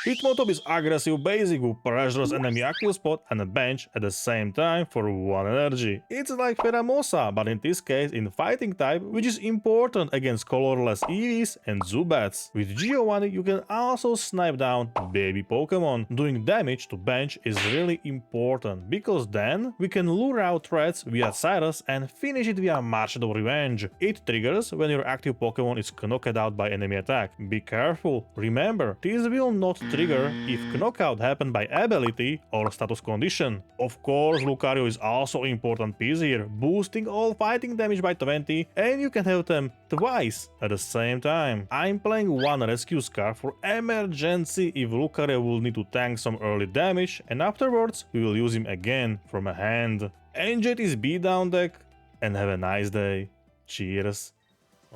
HITMONTOP is aggressive basic who pressures enemy active spot and a bench at the same time for 1 energy. It's like Pheromosa, but in this case in fighting type, which is important against colorless Eevees and Zubats. With Giovanni you can also snipe down baby Pokémon. Doing damage to bench is really important, because then we can lure out threats via Cyrus and finish it via Marshall Revenge. It triggers when your active Pokémon is knocked out by enemy attack. Be careful, remember, this will not trigger if knockout happened by ability or status condition. Of course, Lucario is also important piece here, boosting all fighting damage by 20, and you can have them twice at the same time. I'm playing one rescue scar for emergency if Lucario will need to tank some early damage, and afterwards we will use him again from a hand. Enjoy this beatdown deck and have a nice day. Cheers.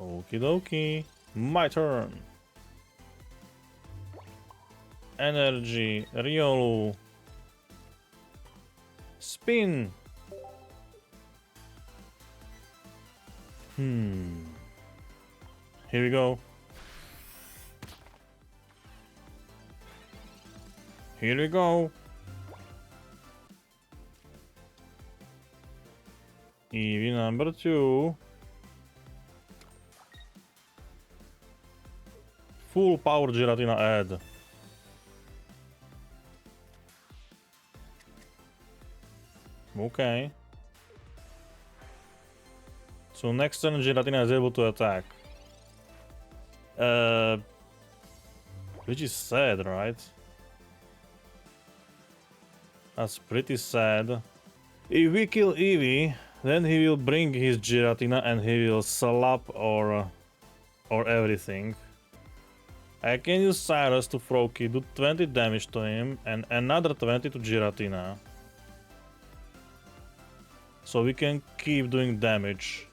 Okie dokie. My turn. Energy, Riolu. Spin. Here we go. Here we go. Eevee number 2. Full power Giratina add. Okay. So next turn Giratina is able to attack. Which is sad, right? That's pretty sad. If we kill Eevee, then he will bring his Giratina and he will slap or everything. I can use Cyrus to throw key, do 20 damage to him and another 20 to Giratina. So we can keep doing damage.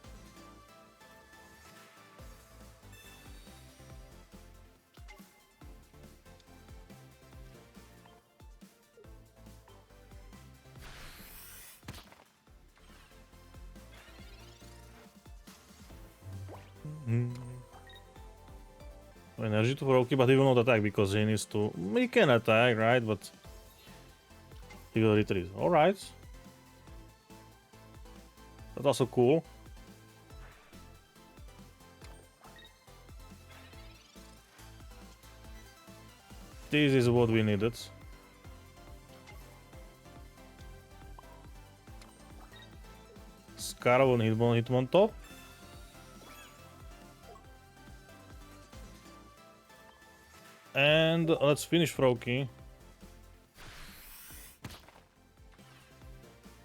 Energy to throw key, but he will not attack because he needs to... He can attack, right? But he will retreat. Alright. That's also cool. This is what we needed. Scarab on Hitmontop. And let's finish Froakie.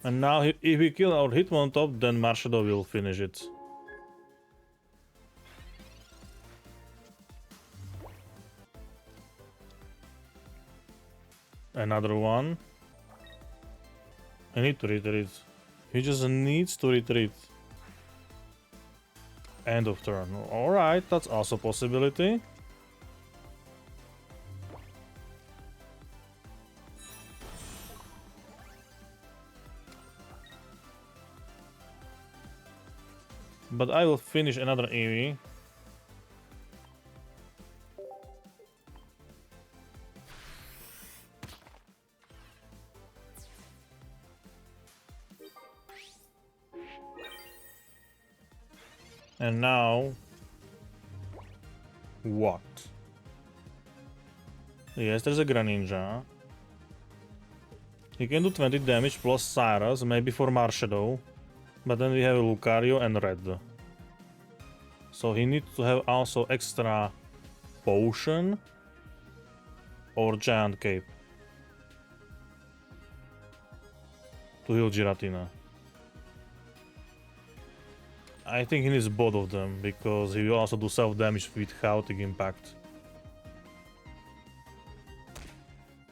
And now if we kill our Hitmontop, then Marshadow will finish it. Another one. I need to retreat. He just needs to retreat. End of turn. Alright, that's also a possibility. But I will finish another Eevee. And now... what? Yes, there's a Greninja. He can do 20 damage plus Cyrus, maybe for Marshadow. But then we have Lucario and Red. So he needs to have also extra potion or giant cape to heal Giratina. I think he needs both of them because he will also do self damage with chaotic impact.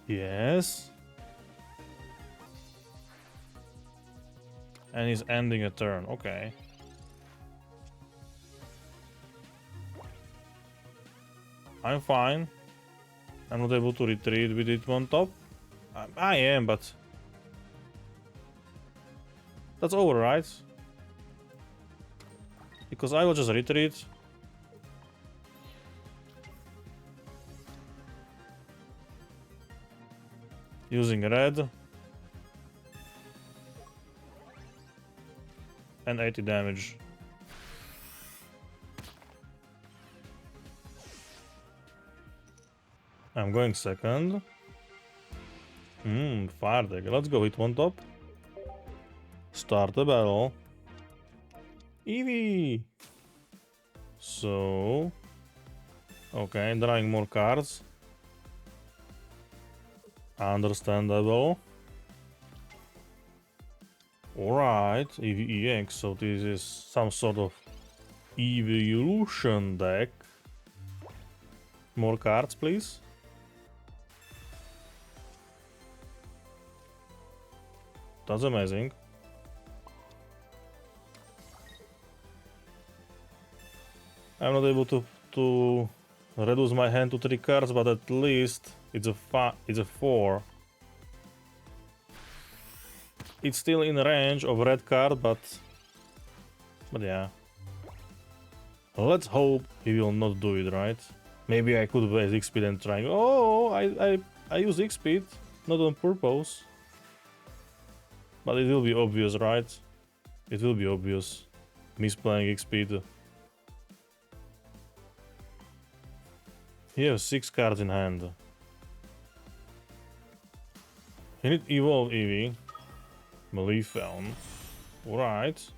Yes. And he's ending a turn, okay. I'm fine. I'm not able to retreat with it on top. I am, but... that's over, right? Because I will just retreat. Using red. And 80 damage. I'm going second. Fire deck. Let's go Hitmontop. Start the battle. Eevee! So... Okay, drawing more cards. Understandable. Alright, Eevee EX, so this is some sort of evolution deck. More cards, please. That's amazing. I'm not able to reduce my hand to 3 cards, but at least it's a 4. It's still in range of red card, but yeah. Let's hope he will not do it, right? Maybe I could waste X-Speed and try. Oh, I use X-Speed, not on purpose. But it will be obvious, right? It will be obvious. Misplaying X-Speed. He has 6 cards in hand. He need evolve Eevee. Malefoon. Alright.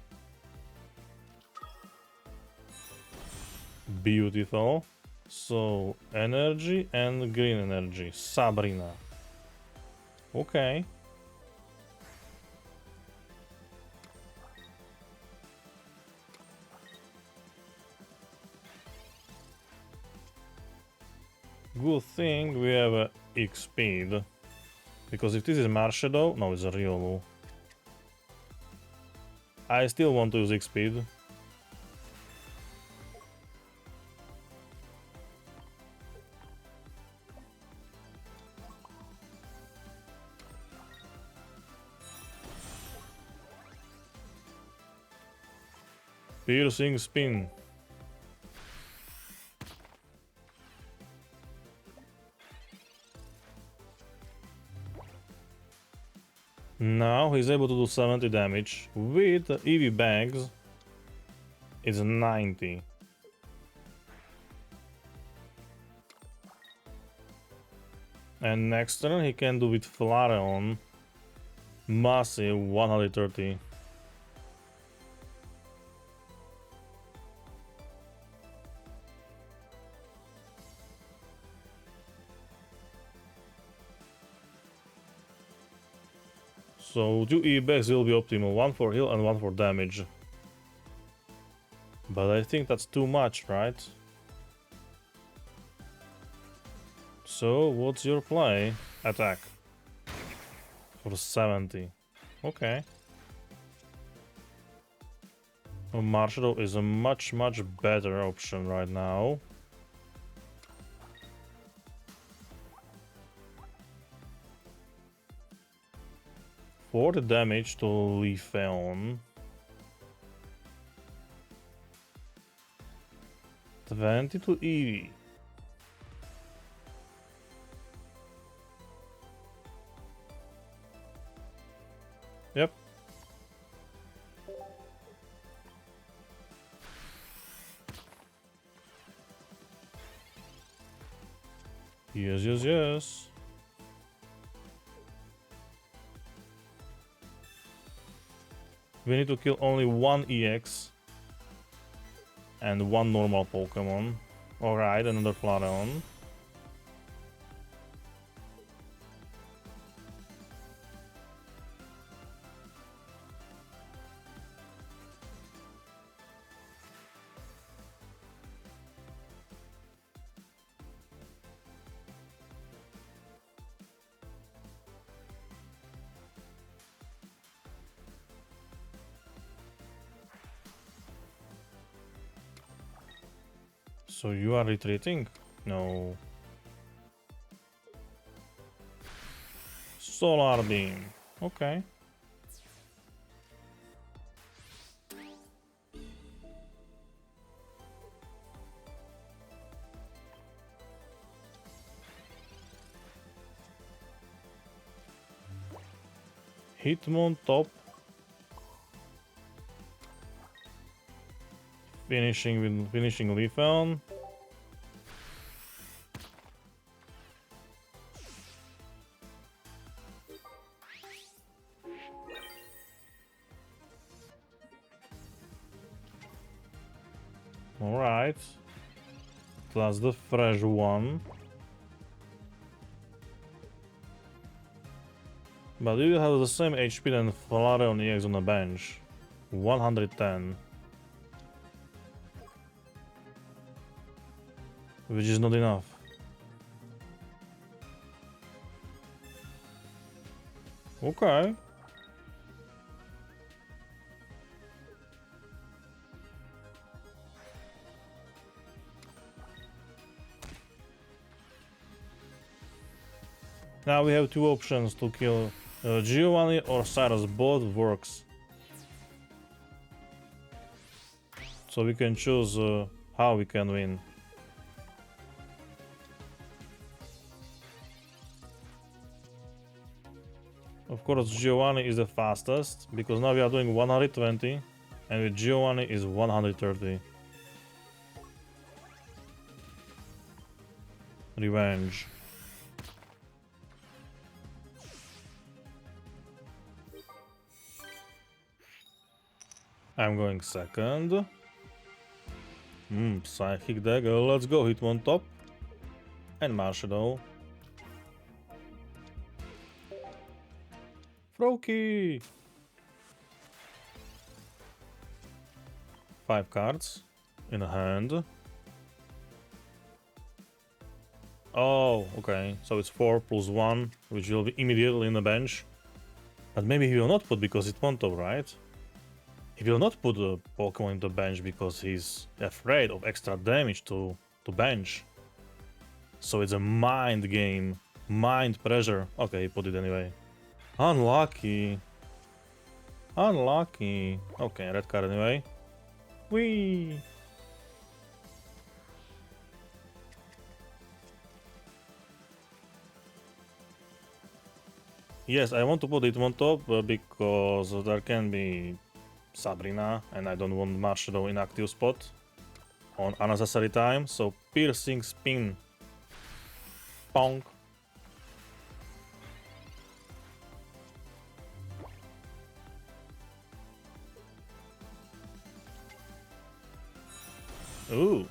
Beautiful. So, energy and green energy. Sabrina. Okay. Good thing we have a X-Speed. Because if this is Marshadow... No, it's a Riolu. I still want to use X-Speed. Piercing spin. Now he's able to do 70 damage. With Eevee bags, it's 90. And next turn he can do with Flareon massive 130. So 2 Eevees will be optimal, 1 for heal and 1 for damage. But I think that's too much, right? So what's your play? Attack. For 70. Okay. Well, Marshall is a much better option right now. For the damage to Leafeon. 20 to Eevee. Yep. Yes. We need to kill only 1 EX and 1 normal Pokemon. Alright, another Flareon. So you are retreating? No. Solar Beam. Okay. Hitmontop. Finishing Leafeon. Alright. Plus the fresh one. But you have the same HP than Flareon EX on the bench. 110. Which is not enough. Okay. Now we have two options to kill Giovanni or Cyrus. Both works. So we can choose how we can win. Of course, Giovanni is the fastest, because now we are doing 120, and with Giovanni is 130. Revenge. I'm going second. Psychic deck. Let's go Hitmontop. And Marshadow. Froakie! 5 cards in hand. Oh, okay. So it's 4 plus 1, which will be immediately in the bench. But maybe he will not put because it's Hitmontop, right? He will not put a Pokemon in the bench because he's afraid of extra damage to bench. So it's a mind game. Mind pressure. Okay, he put it anyway. Unlucky. Unlucky. Okay, red card anyway. Whee! Yes, I want to put it on top because there can be Sabrina and I don't want Marshadow in active spot on unnecessary time. So piercing spin. Bonk. Ooh.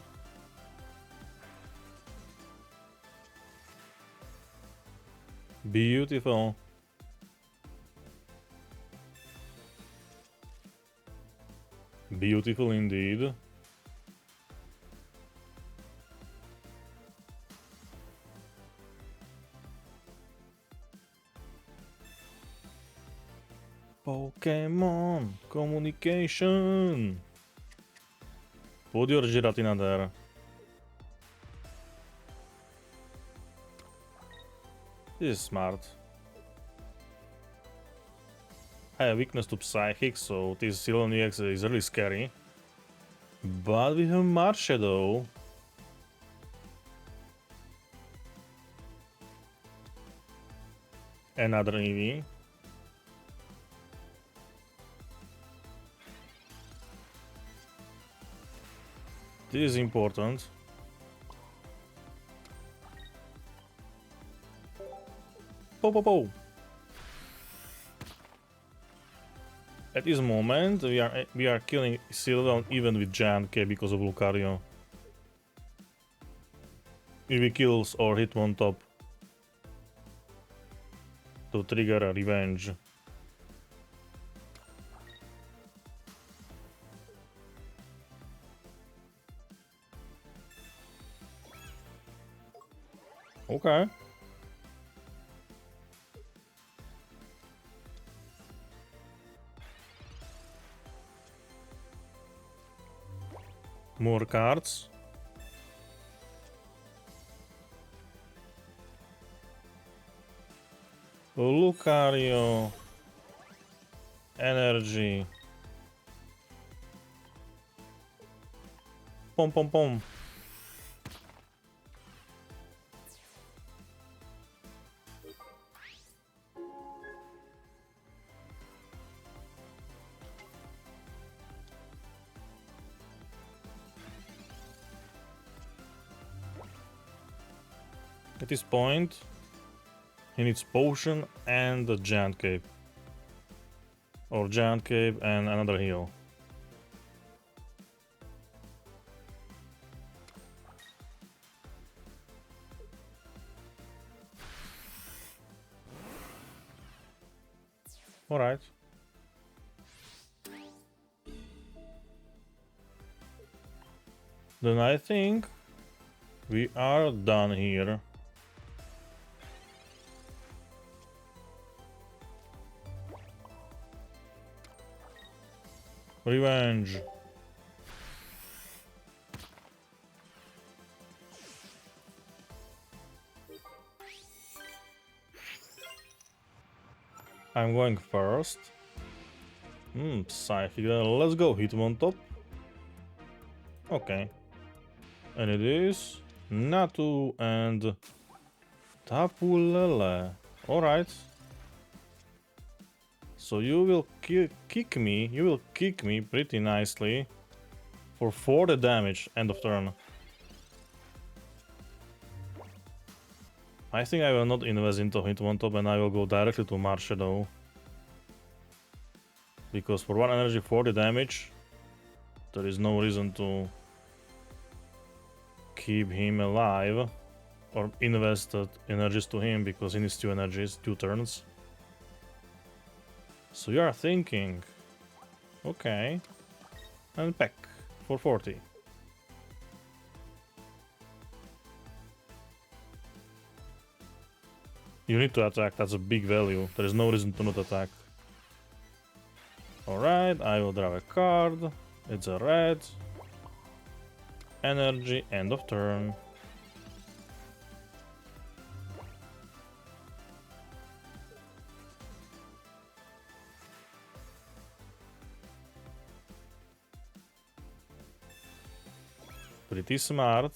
Beautiful. Beautiful indeed. Pokémon communication. Put your Giratina there. This is smart. I have weakness to Psychic, so this Cylon EX is really scary. But we have Marshadow. Another Eevee. This is important. Po po po. At this moment, we are killing Sylveon even with Giant K because of Lucario. Eevee kills or Hitmontop to trigger a revenge. Okay. More cards. Lucario. Energy. Pom pom pom. At this point, he needs potion and a giant cape. Or giant cape and another heal. Alright. Then I think we are done here. Revenge. I'm going first. Psychic. Let's go, Hitmontop. Okay. And it is Natu and Tapulele. Alright. So you will kick me pretty nicely for 40 damage, end of turn. I think I will not invest into Hitmontop and I will go directly to Marshadow. Because for 1 energy 40 damage, there is no reason to keep him alive or invest energies to him because he needs 2 energies, 2 turns. So you are thinking, okay, and Peck for 40. You need to attack, that's a big value. There is no reason to not attack. Alright, I will draw a card. It's a red. Energy, end of turn. Pretty smart.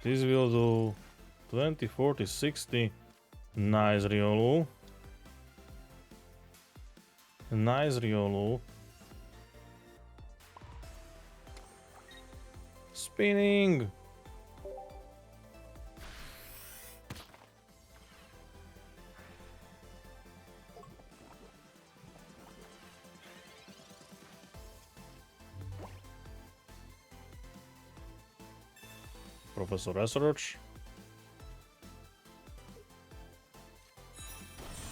This will do 20, 40, 60. Nice Riolu. Nice Riolu. Spinning. Professor Research.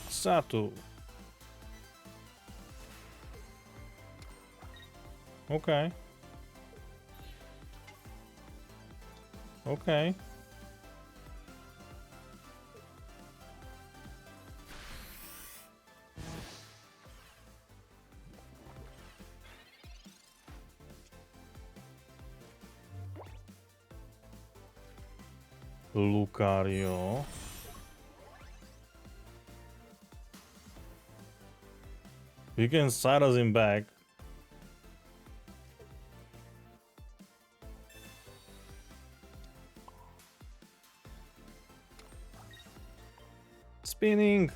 Satu. Okay. Okay. Lucario. We can Cyrus him back. Spinning.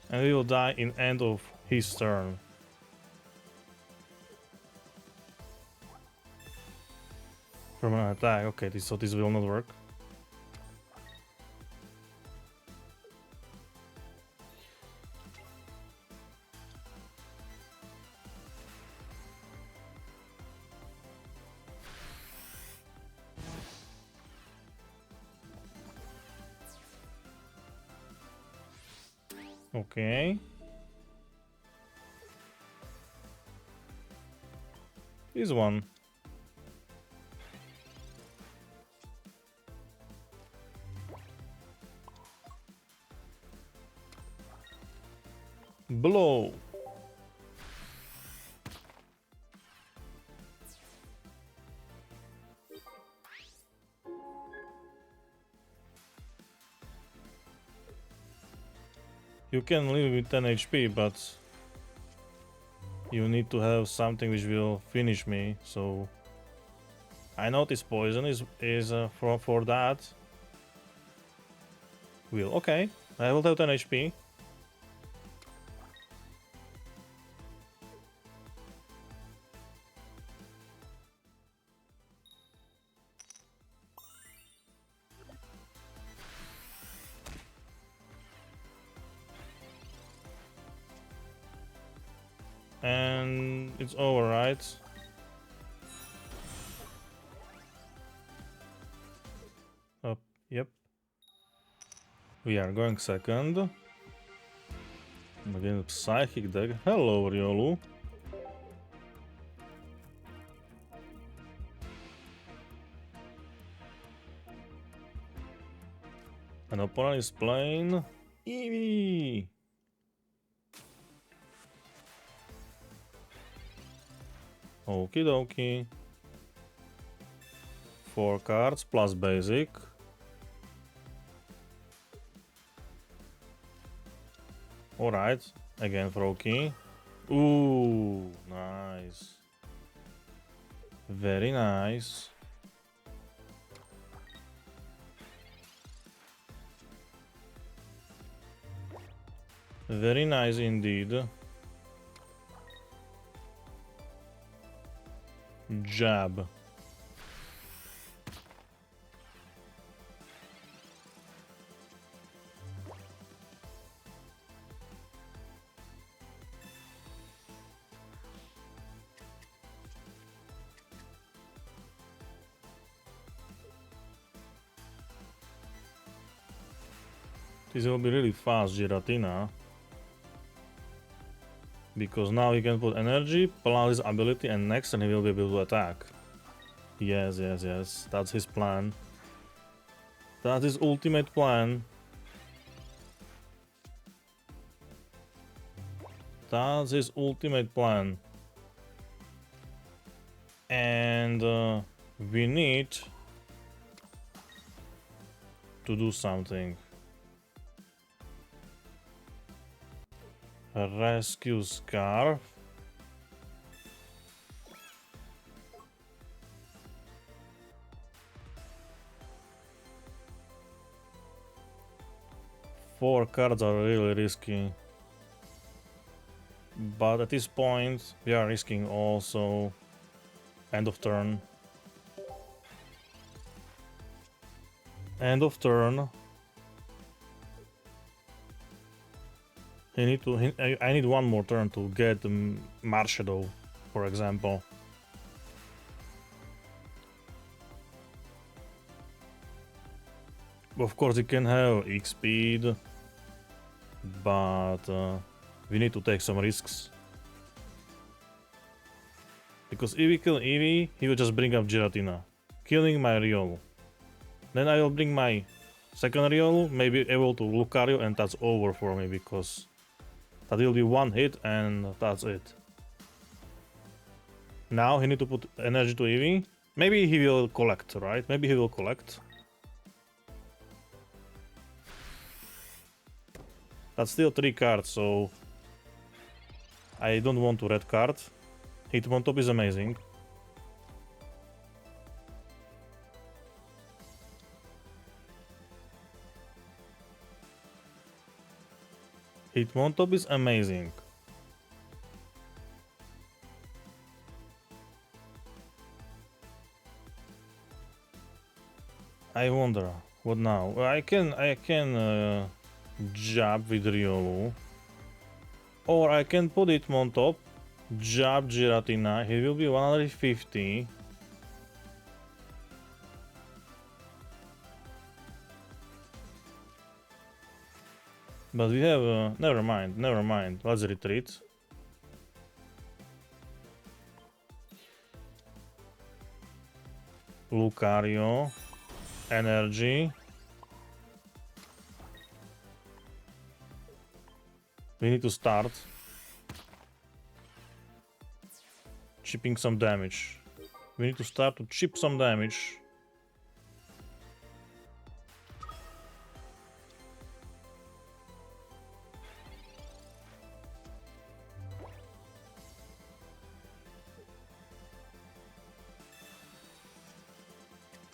And he will die in end of his turn. From an attack. Okay, so this will not work. Okay. This one. Blow. You can live with 10 HP, but you need to have something which will finish me, so I notice poison is for that. Will, okay. I will have 10 HP. And it's over, right? Up, yep. We are going second. Again, Psychic deck. Hello, Riolu. An opponent is playing Eevee. Okie dokie. 4 cards plus basic. Alright, again Froakie. Ooh, nice. Very nice. Very nice indeed. Jab. This will be really fast, Giratina. Because now he can put energy, plus his ability, and next turn he will be able to attack. Yes, yes, yes. That's his plan. That's his ultimate plan. That's his ultimate plan. And we need to do something. Rescue Scarf. Four cards are really risky. But at this point, we are risking also end of turn. End of turn. I need one more turn to get Marshadow, for example. Of course, it can have X speed, but we need to take some risks. Because if we kill Eevee, he will just bring up Giratina, killing my Riolu. Then I will bring my second Riolu, maybe able to Lucario, and that's over for me, because that will be one hit and that's it. Now he need to put energy to Eevee. Maybe he will collect, right? Maybe he will collect. That's still 3 cards, so I don't want to red card. Hitmontop is amazing. Hitmontop is amazing. I wonder what now. I can jab with Riolu, or I can put Hitmontop, jab Giratina. He will be 150. But we have never mind. Let's retreat. Lucario, energy. We need to start chipping some damage. We need to start to chip some damage.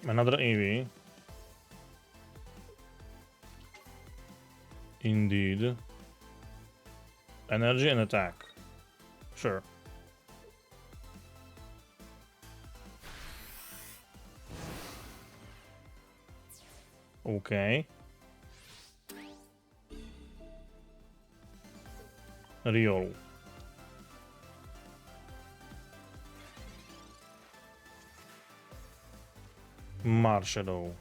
Another Eevee. Indeed. Energy and attack. Sure. Okay. Riolu. Marshadow.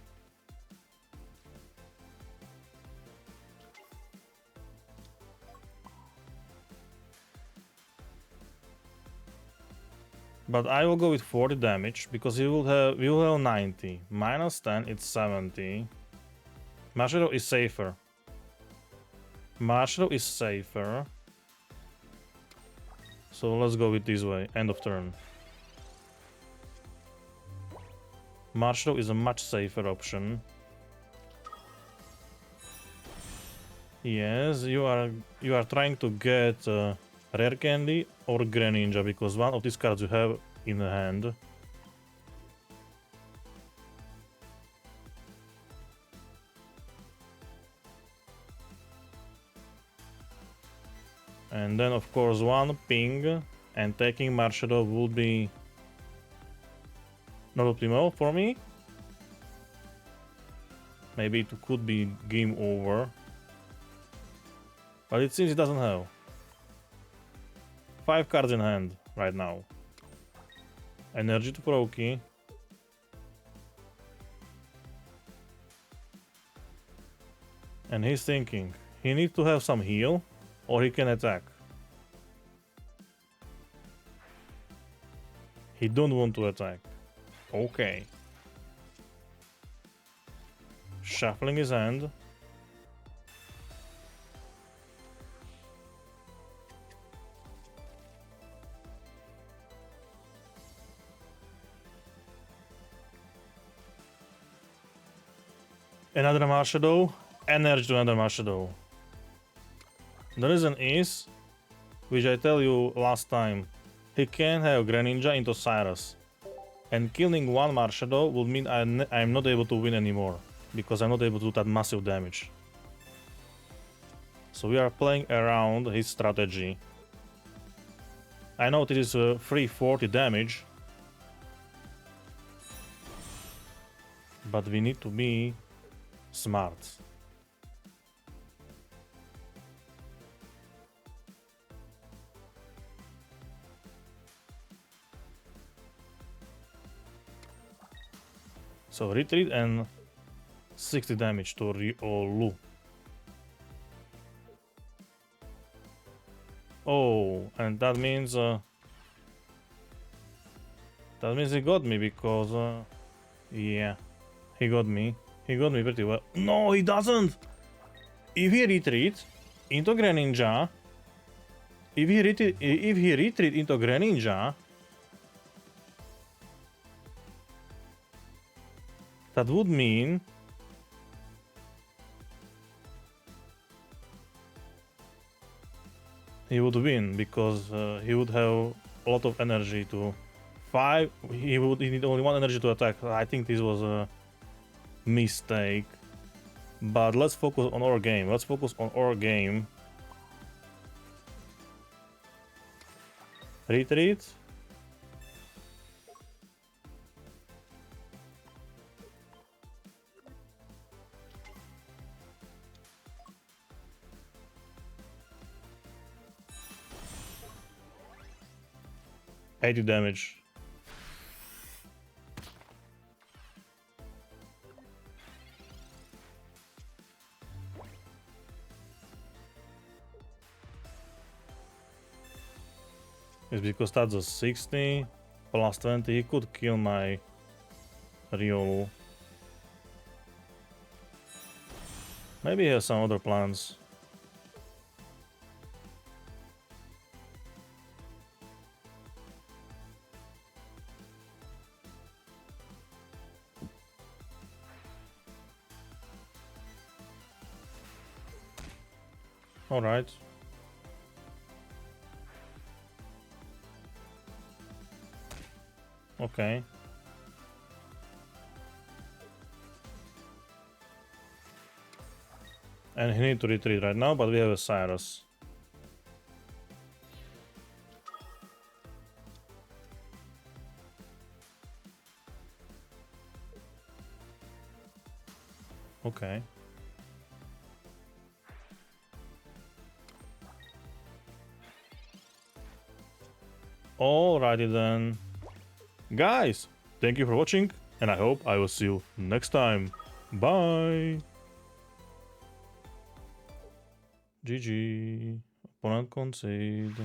But I will go with 40 damage because we will have 90. Minus 10, it's 70. Marshadow is safer. Marshadow is safer. So let's go with this way. End of turn. Marshadow is a much safer option. Yes, you are trying to get Rare Candy or Greninja because one of these cards you have in hand. And then of course one ping and taking Marshadow would be not optimal for me. Maybe it could be game over. But it seems it doesn't have. 5 cards in hand right now. Energy to Proki. And he's thinking, he needs to have some heal or he can attack. He don't want to attack. Okay. Shuffling his hand. Another Marshadow. Energy to another Marshadow. The reason is, which I tell you last time, he can have Greninja into Cyrus. And killing one Marshadow would mean I'm not able to win anymore. Because I'm not able to do that massive damage. So we are playing around his strategy. I know this is free 40 damage. But we need to be smart. So retreat and 60 damage to Riolu. Oh, and that means he got me because yeah, he got me. He got me pretty well. No, he doesn't. If he retreat into Greninja, if he retreat into Greninja, that would mean he would win because he would have a lot of energy to 5. He need only 1 energy to attack. I think this was a mistake. But let's focus on our game. Let's focus on our game. Retreat. $80 damage. It's because that's a 60 plus 20. He could kill my Riolu. Maybe he has some other plans. All right. Okay. And he need to retreat right now, but we have a Cyrus. Okay. Alrighty then. Guys, thank you for watching, and I hope I will see you next time. Bye! GG. Opponent concede.